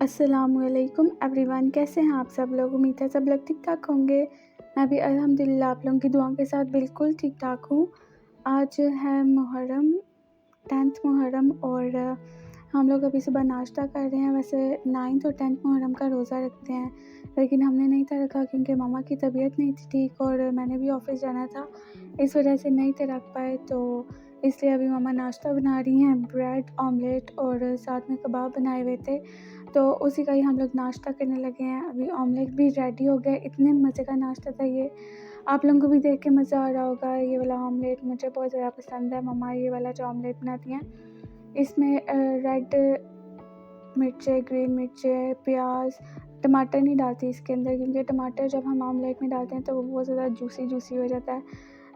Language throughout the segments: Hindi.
अस्सलामुअलैकुम एवरीवन, कैसे हैं आप सब लोग। उम्मीद है सब लोग ठीक ठाक होंगे। मैं भी अल्हम्दुलिल्लाह आप लोगों की दुआओं के साथ बिल्कुल ठीक ठाक हूँ। आज है मुहर्रम 10th मुहर्रम और हम लोग अभी सुबह नाश्ता कर रहे हैं। वैसे 9th और 10th मुहर्रम का रोज़ा रखते हैं, लेकिन हमने नहीं था रखा क्योंकि मामा की तबीयत नहीं थी ठीक और मैंने भी ऑफ़िस जाना था, इस वजह से नहीं थे रख पाए। तो इसलिए अभी मामा नाश्ता बना रही हैं, ब्रेड ऑमलेट और साथ में कबाब बनाए हुए थे, तो उसी का ही हम लोग नाश्ता करने लगे हैं। अभी ऑमलेट भी रेडी हो गया। इतने मज़े का नाश्ता था ये, आप लोगों को भी देख के मज़ा आ रहा होगा। ये वाला ऑमलेट मुझे बहुत ज़्यादा पसंद है। मम्मा ये वाला जो ऑमलेट बनाती हैं, इसमें रेड मिर्चें, ग्रीन मिर्चें, प्याज, टमाटर नहीं डालती इसके अंदर, क्योंकि टमाटर जब हम ऑमलेट में डालते हैं तो वो बहुत ज़्यादा जूसी हो जाता है,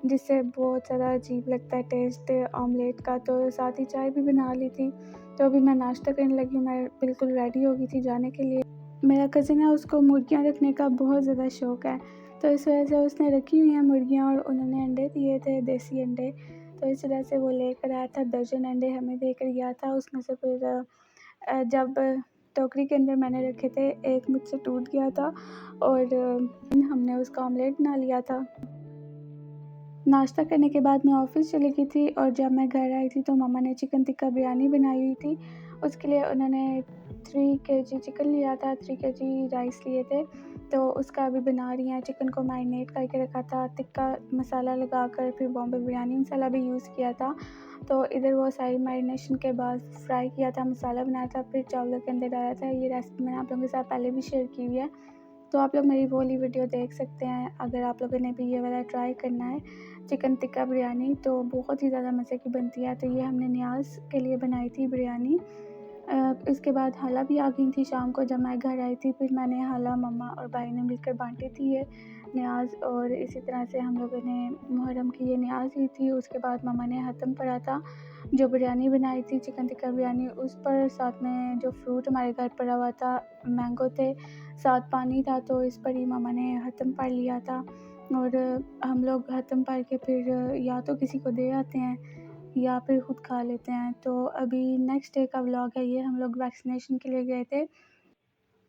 जिससे बहुत ज़्यादा अजीब लगता है टेस्ट ऑमलेट का। तो साथ ही चाय भी बना ली थी। तो अभी मैं नाश्ता करने लगी हूँ। मैं बिल्कुल रेडी हो गई थी जाने के लिए। मेरा कज़िन है, उसको मुर्गियाँ रखने का बहुत ज़्यादा शौक़ है, तो इस वजह से उसने रखी हुई हैं मुर्गियाँ और उन्होंने अंडे दिए थे, देसी अंडे। तो इस वजह से वो लेकर आया था, दर्जन अंडे हमें देकर गया था। उसमें से फिर जब टोकरी के अंदर मैंने रखे थे, एक मुझसे टूट गया था और हमने उसका ऑमलेट बना लिया था। नाश्ता करने के बाद मैं ऑफ़िस चली गई थी और जब मैं घर आई थी तो मम्मा ने चिकन टिक्का बिरयानी बनाई हुई थी। उसके लिए उन्होंने 3 केजी चिकन लिया था, 3 केजी राइस लिए थे, तो उसका अभी बना रही हैं। चिकन को मैरिनेट करके रखा था, टिक्का मसाला लगाकर, फिर बॉम्बे बिरयानी मसाला भी यूज़ किया था। तो इधर वो सारी मैरिनेशन के बाद फ्राई किया था, मसाला बनाया था, फिर चावलों के अंदर डाला था। ये रेसिपी मैंने आप लोगों के साथ पहले भी शेयर की हुई है, तो आप लोग मेरी वो वाली वीडियो देख सकते हैं अगर आप लोगों ने भी ये वाला ट्राई करना है चिकन टिक्का बिरयानी, तो बहुत ही ज़्यादा मज़े की बनती है। तो ये हमने न्याज़ के लिए बनाई थी बिरयानी। इसके बाद हाला भी आ गई थी शाम को जब मैं घर आई थी, फिर मैंने हाला, मम्मा और भाई ने मिलकर बांटी थी ये न्याज़। और इसी तरह से हम लोगों ने मुहर्रम की ये न्याज़ ली थी। उसके बाद मम्मा ने हतम पढ़ा था, जो बिरयानी बनाई थी चिकन टिक्का बिरयानी, उस पर साथ में जो फ्रूट हमारे घर पड़ा हुआ था, मैंगो थे, साथ पानी था, तो इस पर ही मम्मा ने हतम पढ़ लिया था। और हम लोग हतम पढ़ के फिर या तो किसी को दे आते हैं या फिर खुद खा लेते हैं। तो अभी नेक्स्ट डे का व्लॉग है ये। हम लोग वैक्सीनेशन के लिए गए थे।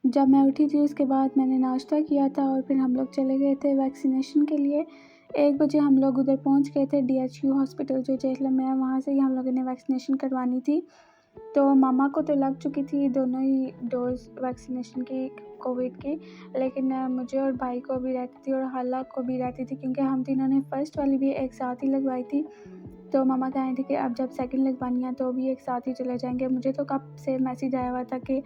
जब मैं उठी थी उसके बाद मैंने नाश्ता किया था और फिर हम लोग चले गए थे वैक्सीनेशन के लिए। 1 बजे हम लोग उधर पहुंच गए थे, DHU हॉस्पिटल जो चेहलम में है, वहाँ से ही हम लोगों ने वैक्सीनेशन करवानी थी। तो मामा को तो लग चुकी थी दोनों ही डोज़ वैक्सीनेशन की, कोविड की, लेकिन मुझे और भाई को भी रहती थी और हाला को भी रहती थी, क्योंकि हम तीनों ने फ़र्स्ट वाली भी एक साथ ही लगवाई थी। तो मामा कह रहे थे कि अब जब सेकंड लगवानी है तो भी एक साथ ही चले जाएंगे। मुझे तो कब से मैसेज आया हुआ था कि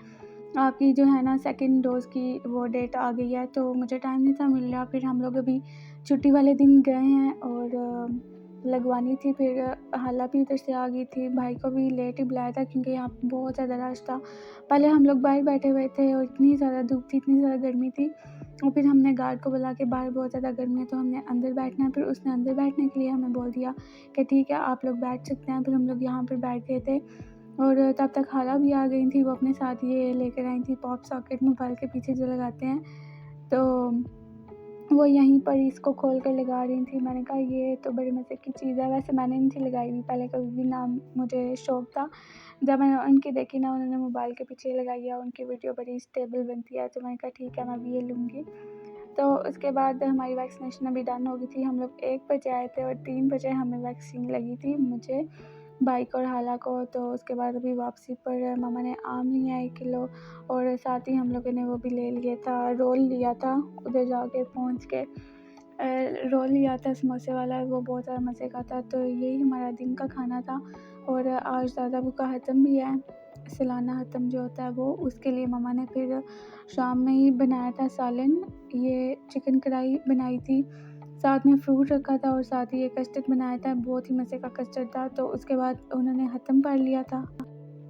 आपकी जो है ना सेकंड डोज़ की वो डेट आ गई है, तो मुझे टाइम नहीं था मिल रहा। फिर हम लोग अभी छुट्टी वाले दिन गए हैं और लगवानी थी। फिर हाला भी उधर से आ गई थी, भाई को भी लेट ही बुलाया था क्योंकि यहाँ पे बहुत ज़्यादा रश था। पहले हम लोग बाहर बैठे हुए थे और इतनी ज़्यादा धूप थी, इतनी ज़्यादा गर्मी थी, और फिर हमने गार्ड को बुला के बाहर बहुत ज़्यादा गर्मी है तो हमने अंदर बैठना है। फिर उसने अंदर बैठने के लिए हमें बोल दिया कि ठीक है आप लोग बैठ सकते हैं। फिर हम लोग यहाँ पर बैठ गए थे और तब तक हाला भी आ गई थी। वो अपने साथ ये लेकर आई थी पॉप सॉकेट, मोबाइल के पीछे जो लगाते हैं, तो वो यहीं पर इसको खोल कर लगा रही थी। मैंने कहा ये तो बड़े मज़े की चीज़ है। वैसे मैंने नहीं थी लगाई हुई पहले कभी भी, ना मुझे शौक़ था। जब मैंने उनकी देखी ना, उन्होंने मोबाइल के पीछे लगाई है, उनकी वीडियो बड़ी स्टेबल बनती है, तो मैंने कहा ठीक है मैं भी ये लूँगी। तो उसके बाद हमारी वैक्सीनेशन अभी डन हो गई थी। हम लोग 1 बजे आए थे और 3 बजे हमें वैक्सीन लगी थी, मुझे, भाई को और हाला को। तो उसके बाद अभी वापसी पर मामा ने आम लिया 1 किलो और साथ ही हम लोगों ने वो भी ले लिया था, रोल लिया था उधर जाके पहुंच के। रोल लिया था समोसे वाला, वो बहुत ज़्यादा मज़े का था। तो यही हमारा दिन का खाना था। और आज दादाबू का हतम भी है, सालाना हतम जो होता है वो, उसके लिए मामा ने फिर शाम में ही बनाया था सालन। ये चिकन कढ़ाई बनाई थी, साथ में फ्रूट रखा था और साथ ही ये कस्टर्ड बनाया था, बहुत ही मज़े का कस्टर्ड था। तो उसके बाद उन्होंने ख़त्म पढ़ लिया था।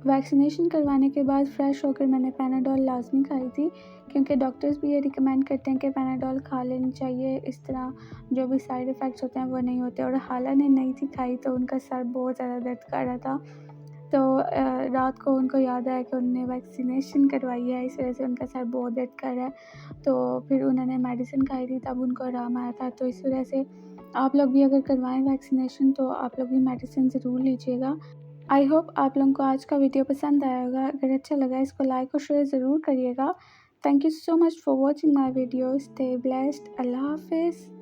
वैक्सीनेशन करवाने के बाद फ़्रेश होकर मैंने पैनाडोल लाज़मी खाई थी, क्योंकि डॉक्टर्स भी ये रिकमेंड करते हैं कि पैनाडोल खा लेनी चाहिए, इस तरह जो भी साइड इफ़ेक्ट्स होते हैं वो नहीं होते। और हाला ने नहीं थी खाई तो उनका सर बहुत ज़्यादा दर्द कर रहा था। तो रात को उनको याद आया कि उन्होंने वैक्सीनेशन करवाई है, इस वजह से उनका सर बहुत दर्द कर रहा है। तो फिर उन्होंने मेडिसिन खाई थी, तब उनको आराम आया था। तो इस वजह से आप लोग भी अगर करवाएं वैक्सीनेशन तो आप लोग भी मेडिसिन ज़रूर लीजिएगा। आई होप आप लोगों को आज का वीडियो पसंद आया होगा। अगर अच्छा लगा इसको लाइक और शेयर ज़रूर करिएगा। Thank you so much for watching my video. Stay blessed. अल्लाह हाफिज़।